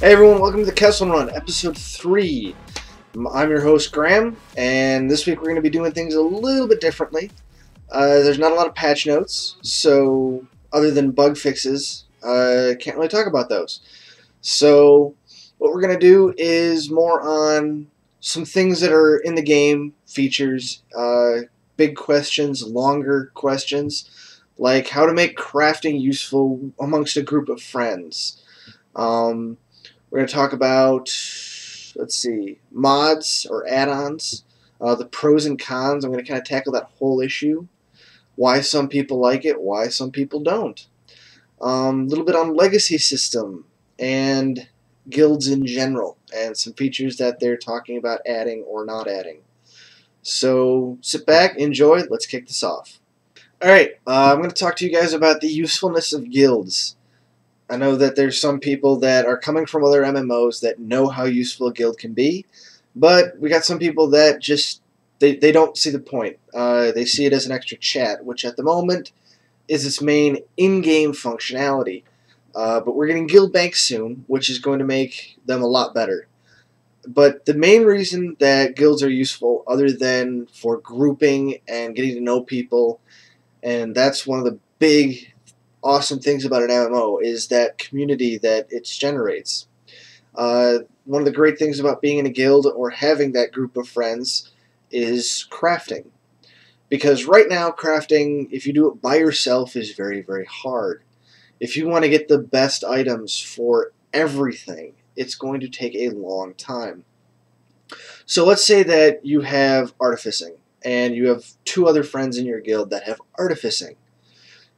Hey everyone, welcome to the Kessel Run, episode 3. I'm your host Graham, and this week we're going to be doing things a little bit differently. There's not a lot of patch notes, so other than bug fixes, can't really talk about those. So what we're going to do is more on some things that are in the game, features, big questions, longer questions, like how to make crafting useful amongst a group of friends. We're going to talk about, let's see, mods or add-ons, the pros and cons. I'm going to kind of tackle that whole issue, why some people like it, why some people don't. A little bit on legacy system and guilds in general, and some features that they're talking about adding or not adding. So sit back, enjoy, let's kick this off. Alright, I'm going to talk to you guys about the usefulness of guilds. I know that there's some people that are coming from other MMOs that know how useful a guild can be, but we got some people that just, they don't see the point. They see it as an extra chat, which at the moment is its main in-game functionality. But we're getting guild banks soon, which is going to make them a lot better. But the main reason that guilds are useful, other than for grouping and getting to know people, and that's one of the big awesome things about an MMO, is that community that it generates. One of the great things about being in a guild or having that group of friends is crafting. Because right now, crafting, if you do it by yourself, is very, very hard. If you want to get the best items for everything, it's going to take a long time. So let's say that you have artificing, and you have 2 other friends in your guild that have artificing.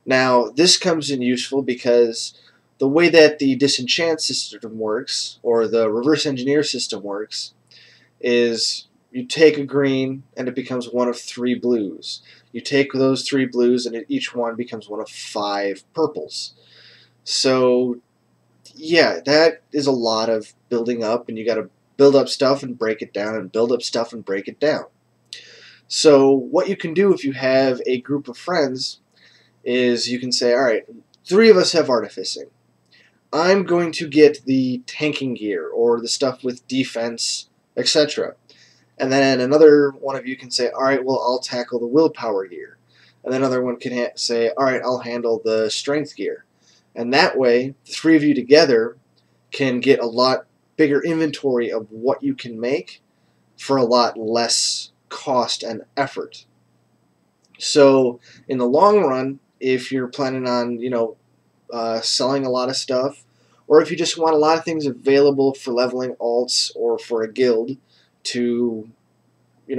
Now, this comes in useful because the way that the disenchant system works, or the reverse engineer system works, is you take a green and it becomes one of 3 blues. You take those 3 blues and each one becomes one of 5 purples. So, yeah, that is a lot of building up, and you got to build up stuff and break it down, and build up stuff and break it down. So, what you can do if you have a group of friends is you can say, alright, 3 of us have artificing. I'm going to get the tanking gear, or the stuff with defense, etc. And then another one of you can say, alright, well, I'll tackle the willpower gear. And then another one can say, alright, I'll handle the strength gear. And that way, the 3 of you together can get a lot bigger inventory of what you can make for a lot less cost and effort. So, in the long run, if you're planning on, selling a lot of stuff, or if you just want a lot of things available for leveling alts or for a guild to,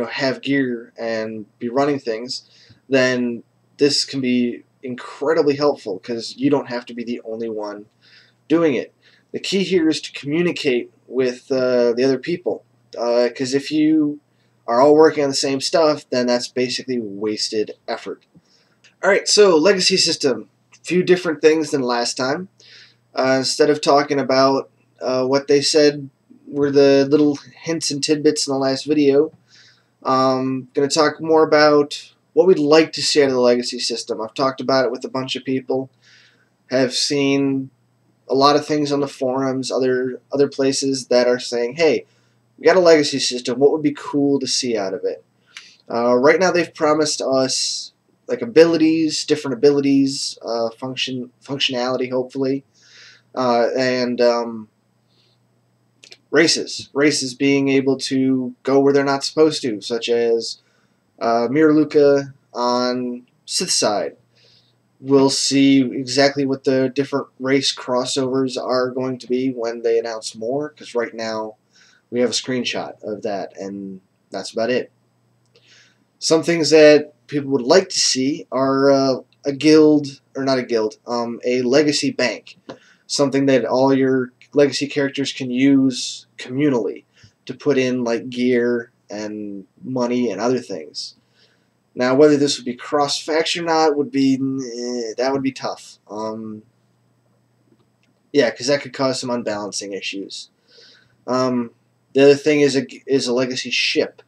have gear and be running things, then this can be incredibly helpful because you don't have to be the only one doing it. The key here is to communicate with the other people, because if you are all working on the same stuff, then that's basically wasted effort. Alright, so legacy system. A few different things than last time. Instead of talking about what they said were the little hints and tidbits in the last video, I'm going to talk more about what we'd like to see out of the legacy system. I've talked about it with a bunch of people, have seen a lot of things on the forums, other places that are saying, hey, we got a legacy system, what would be cool to see out of it? Right now they've promised us like abilities, different abilities, functionality hopefully, and races being able to go where they're not supposed to, such as Mirluka on Sith side. We'll see exactly what the different race crossovers are going to be when they announce more, because right now we have a screenshot of that, and that's about it. Some things that people would like to see are a guild, or not a guild, a legacy bank. Something that all your legacy characters can use communally to put in like gear and money and other things. Now, whether this would be cross-faction or not would be that would be tough. Yeah, because that could cause some unbalancing issues. The other thing is a legacy ship.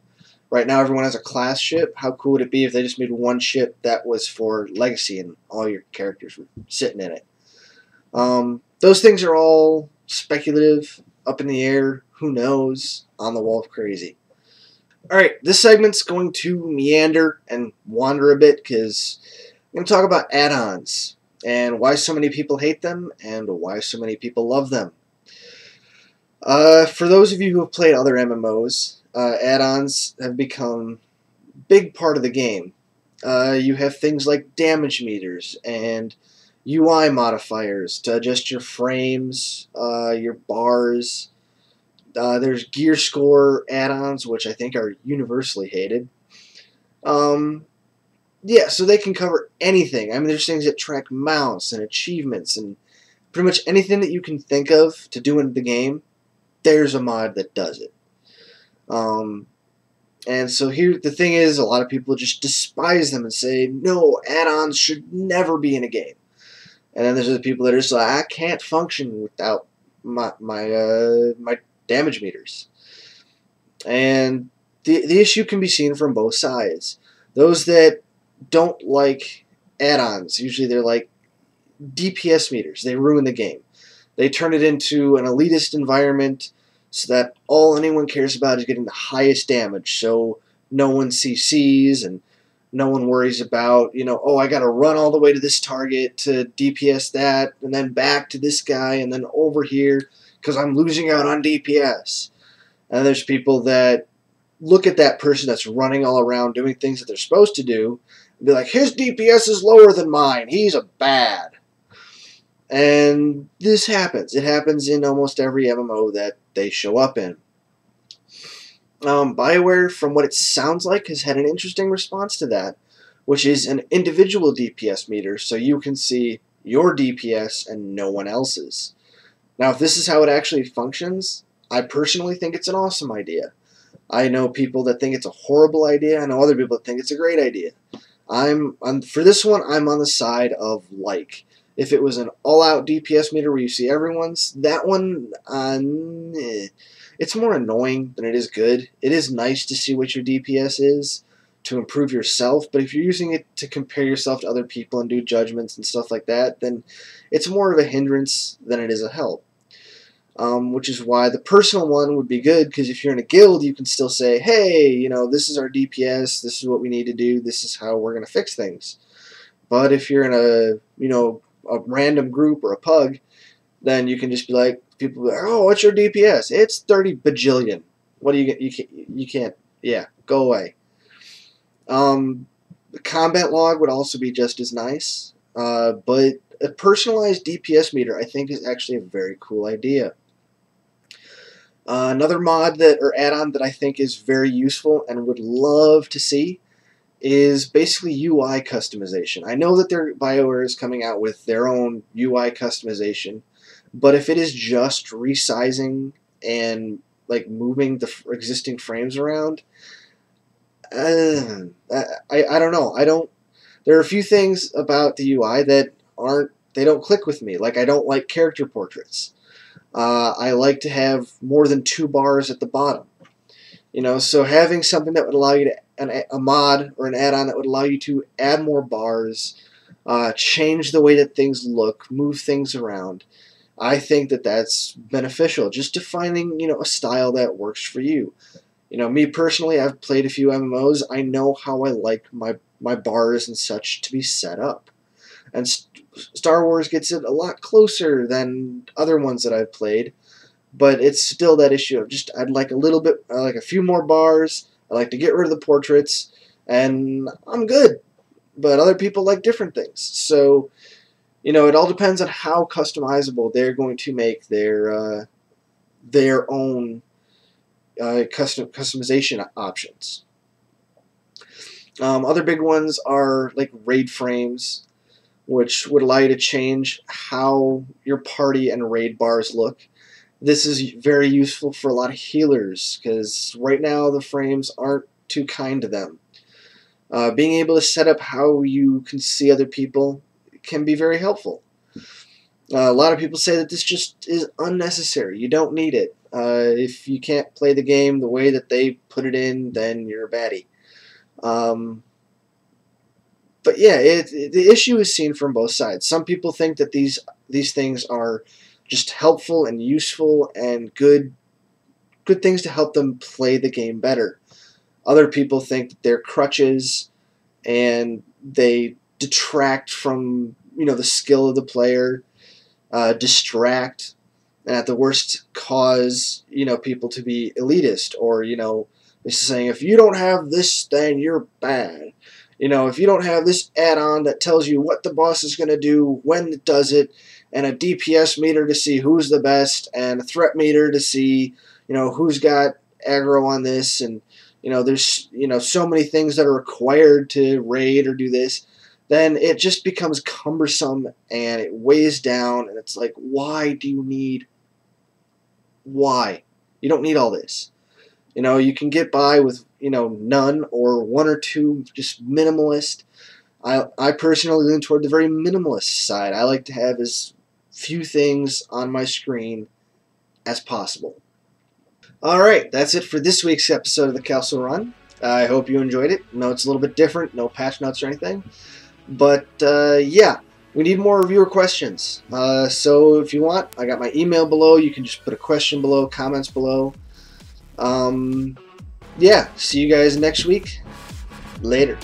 Right now, everyone has a class ship. How cool would it be if they just made one ship that was for legacy and all your characters were sitting in it? Those things are all speculative. up in the air, who knows, on the wall of crazy. Alright, this segment's going to meander and wander a bit because I'm going to talk about add-ons and why so many people hate them and why so many people love them. For those of you who have played other MMOs, add-ons have become a big part of the game. You have things like damage meters and UI modifiers to adjust your frames, your bars. There's gear score add-ons, which I think are universally hated. Yeah, so they can cover anything. I mean, there's things that track mounts and achievements and pretty much anything that you can think of to do in the game, there's a mod that does it. And so here, the thing is, a lot of people just despise them and say, no, add-ons should never be in a game. And then there's the people that are just like, I can't function without my damage meters. And the issue can be seen from both sides. Those that don't like add-ons, usually they're like DPS meters. They ruin the game. They turn it into an elitist environment so that all anyone cares about is getting the highest damage. So no one CCs and no one worries about, oh, I got to run all the way to this target to DPS that and then back to this guy and then over here because I'm losing out on DPS. And there's people that look at that person that's running all around doing things that they're supposed to do and be like, his DPS is lower than mine. He's a bad. And this happens. It happens in almost every MMO that they show up in. BioWare, from what it sounds like, has had an interesting response to that, which is an individual DPS meter, so you can see your DPS and no one else's. Now, if this is how it actually functions, I personally think it's an awesome idea. I know people that think it's a horrible idea. I know other people that think it's a great idea. For this one, I'm on the side of like. If it was an all-out DPS meter where you see everyone's, that one, it's more annoying than it is good. It is nice to see what your DPS is to improve yourself, but if you're using it to compare yourself to other people and do judgments and stuff like that, then it's more of a hindrance than it is a help. Which is why the personal one would be good, because if you're in a guild, you can still say, hey, this is our DPS, this is what we need to do, this is how we're going to fix things. But if you're in a random group or a pug, then you can just be like, people be like, oh, what's your DPS? It's 30 bajillion. What do you get? You can't, yeah, go away. The combat log would also be just as nice, but a personalized DPS meter I think is actually a very cool idea. Another mod or add-on that I think is very useful and would love to see is basically UI customization. I know that BioWare is coming out with their own UI customization, but if it is just resizing and like moving the existing frames around, I don't know. There are a few things about the UI that they don't click with me. Like, I don't like character portraits. I like to have more than 2 bars at the bottom. So having something that would allow you to, a mod or an add-on that would allow you to add more bars, change the way that things look, move things around, I think that that's beneficial. Just defining, a style that works for you. Me personally, I've played a few MMOs. I know how I like my bars and such to be set up. And Star Wars gets it a lot closer than other ones that I've played. But it's still that issue of just, I'd like a few more bars. I like to get rid of the portraits, and I'm good. But other people like different things. So, it all depends on how customizable they're going to make their own customization options. Other big ones are like raid frames, which would allow you to change how your party and raid bars look. This is very useful for a lot of healers, because right now the frames aren't too kind to them. Being able to set up how you can see other people can be very helpful. A lot of people say that this just is unnecessary. You don't need it. If you can't play the game the way that they put it in, then you're a baddie. But yeah, the issue is seen from both sides. Some people think that these things are just helpful and useful and good things to help them play the game better. Other people think that they're crutches and they detract from the skill of the player, distract, and at the worst cause people to be elitist, or it's saying, if you don't have this, then you're bad. If you don't have this add-on that tells you what the boss is going to do, when it does it, and a DPS meter to see who's the best, and a threat meter to see who's got aggro on this, and there's so many things that are required to raid or do this, then it just becomes cumbersome and it weighs down, and it's like, why? You don't need all this. You can get by with none or one or two, just minimalist. I personally lean toward the very minimalist side. I like to have as few things on my screen as possible. Alright, that's it for this week's episode of the Kessel Run. I hope you enjoyed it. I know it's a little bit different, no patch notes or anything. But yeah, we need more viewer questions. So if you want, I got my email below. You can just put a question below, comments below. Yeah, see you guys next week. Later.